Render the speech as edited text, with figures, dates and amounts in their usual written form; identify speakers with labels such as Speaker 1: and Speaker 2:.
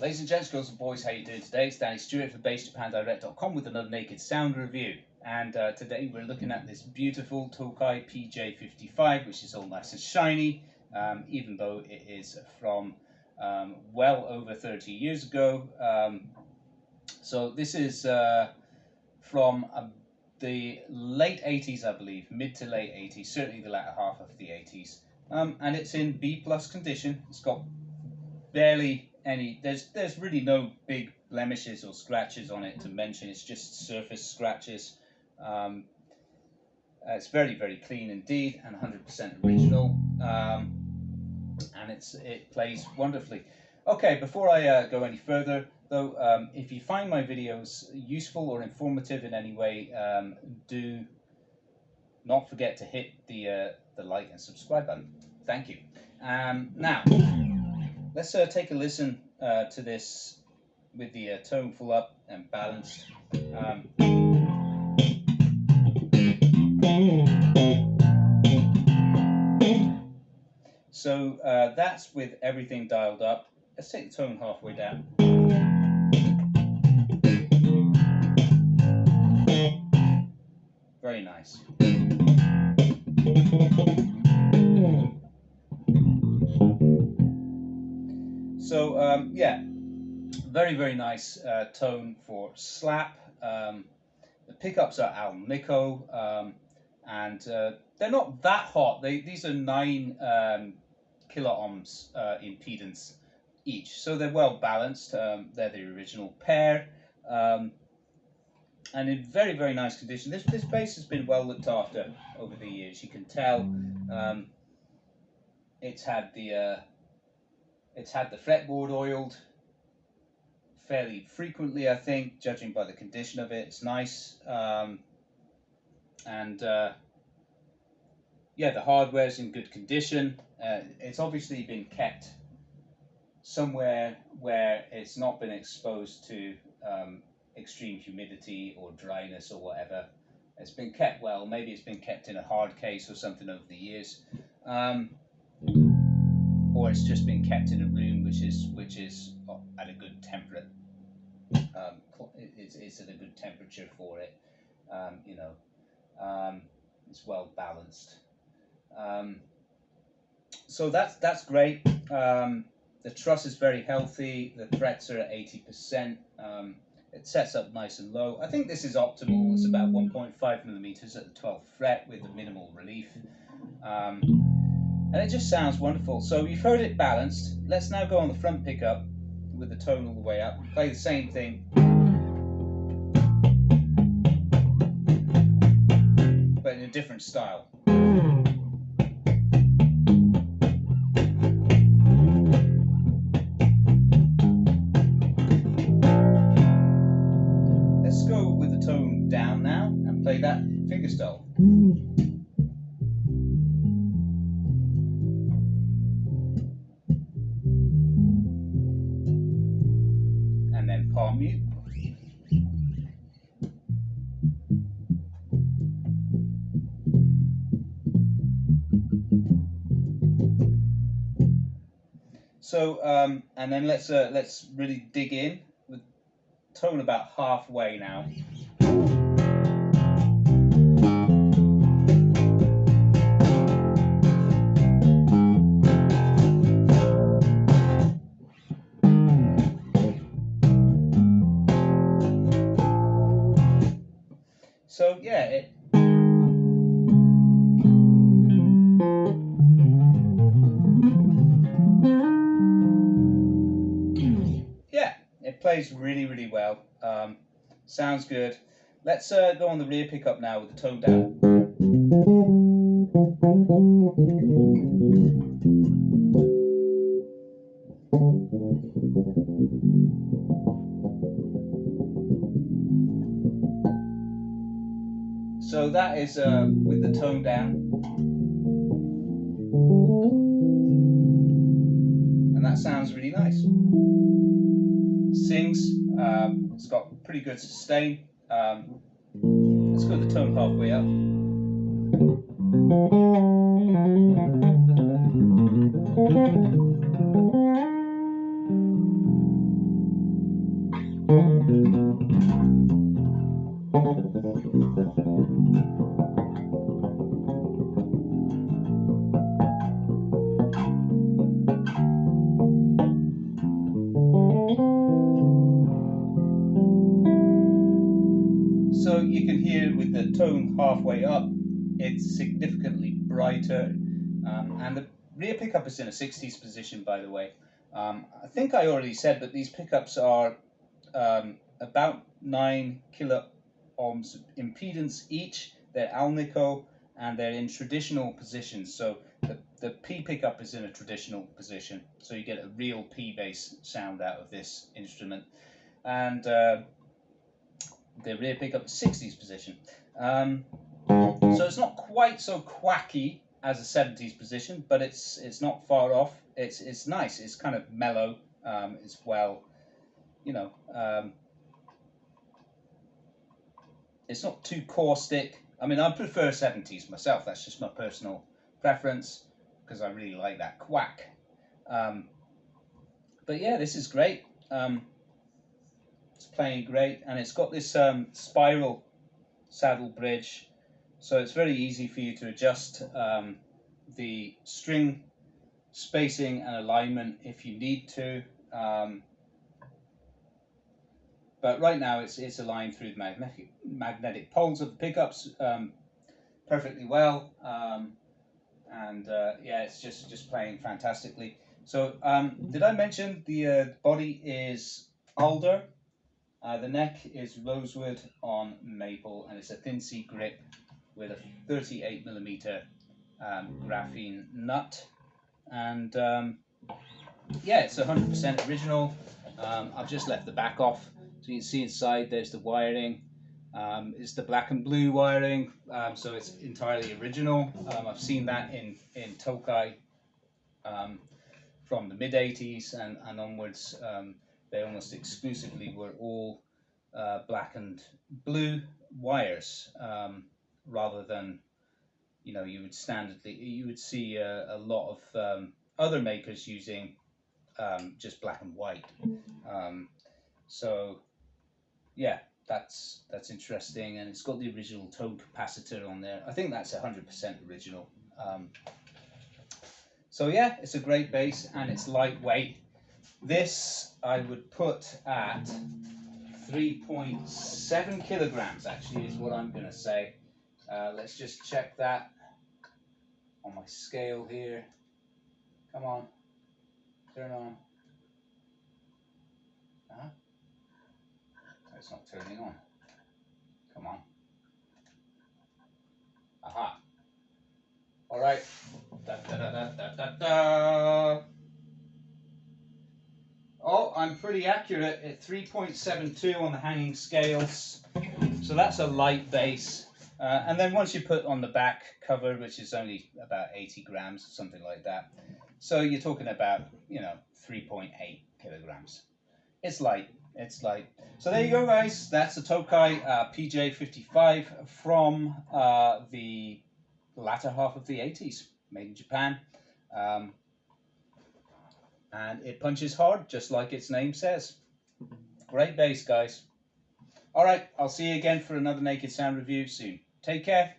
Speaker 1: Ladies and gents, girls and boys, how you doing today? It's Danny Stewart for BassJapanDirect.com with another naked sound review. And today we're looking at this beautiful Tokai PJ55, which is all nice and shiny, even though it is from well over 30 years ago. So this is from the late 80s, I believe, mid to late 80s, certainly the latter half of the 80s. And it's in B+ condition. It's got barely any, there's really no big blemishes or scratches on it to mention. It's just surface scratches. It's very, very clean indeed, and 100% original, and it plays wonderfully. Okay, before I go any further though, if you find my videos useful or informative in any way, do not forget to hit the like and subscribe button. Thank you. Now let's take a listen to this with the tone full up and balanced. So that's with everything dialed up. Let's take the tone halfway down. Very nice. So yeah, very, very nice tone for slap. The pickups are Alnico, and they're not that hot. These are 9 kiloohms impedance each, so they're well balanced. They're the original pair, and in very, very nice condition. This bass has been well looked after over the years. You can tell it's had the fretboard oiled fairly frequently, I think, judging by the condition of it. It's nice, and yeah, the hardware's in good condition. It's obviously been kept somewhere where it's not been exposed to extreme humidity or dryness or whatever. It's been kept well. Maybe it's been kept in a hard case or something over the years, or it's just been kept in a room which is at a good temperature. It's at a good temperature for it. You know, it's well balanced. So that's great. The truss is very healthy. The frets are at 80%. It sets up nice and low. I think this is optimal. It's about 1.5 millimeters at the 12th fret with a minimal relief. And it just sounds wonderful. So you've heard it balanced. Let's now go on the front pickup with the tone all the way up. Play the same thing, but in a different style. Let's go with the tone down now and play that fingerstyle. And then palm mute. So and then let's really dig in with tone about halfway now. So yeah, it plays really, really well. Sounds good. Let's go on the rear pickup now with the tone down. So that is with the tone down, and that sounds really nice. Sings, it's got pretty good sustain. Let's go the tone halfway up. So you can hear with the tone halfway up, it's significantly brighter, and the rear pickup is in a 60s position, by the way. I think I already said, but these pickups are about 9 kilo ohms impedance each. They're Alnico and they're in traditional positions. So the P pickup is in a traditional position, so you get a real P bass sound out of this instrument. And the rear pickup is 60s position. So it's not quite so quacky as a 70s position, but it's not far off. It's nice. It's kind of mellow. It's well, you know, it's not too caustic. I mean, I prefer 70s myself. That's just my personal preference because I really like that quack. But yeah, this is great. It's playing great, and it's got this spiral saddle bridge, so it's very easy for you to adjust the string spacing and alignment if you need to. But right now it's aligned through the magnetic poles of the pickups perfectly well, and yeah, it's just playing fantastically. So did I mention the body is alder? The neck is rosewood on maple, and it's a thin C grip with a 38mm graphene nut, and yeah, it's 100% original. I've just left the back off, so you can see inside there's the wiring. It's the black and blue wiring, so it's entirely original. I've seen that in Tokai from the mid-80s and onwards. They almost exclusively were all black and blue wires, rather than, you know, you would see a lot of other makers using just black and white. So yeah, that's interesting, and it's got the original tone capacitor on there. I think that's 100% original. So yeah, it's a great bass, and it's lightweight. This I would put at 3.7 kilograms, actually, is what I'm going to say. Let's just check that on my scale here. Come on, turn on. It's not turning on. Come on. Aha. All right. Da, da, da, da, da, da, da. Oh, I'm pretty accurate at 3.72 on the hanging scales. So that's a light bass. And then once you put on the back cover, which is only about 80 grams, something like that. So you're talking about, you know, 3.8 kilograms. It's light. It's light. So there you go, guys. That's the Tokai PJ55 from the latter half of the 80s, made in Japan. And it punches hard, just like its name says. Great bass, guys. All right, I'll see you again for another Naked Sound review soon. Take care.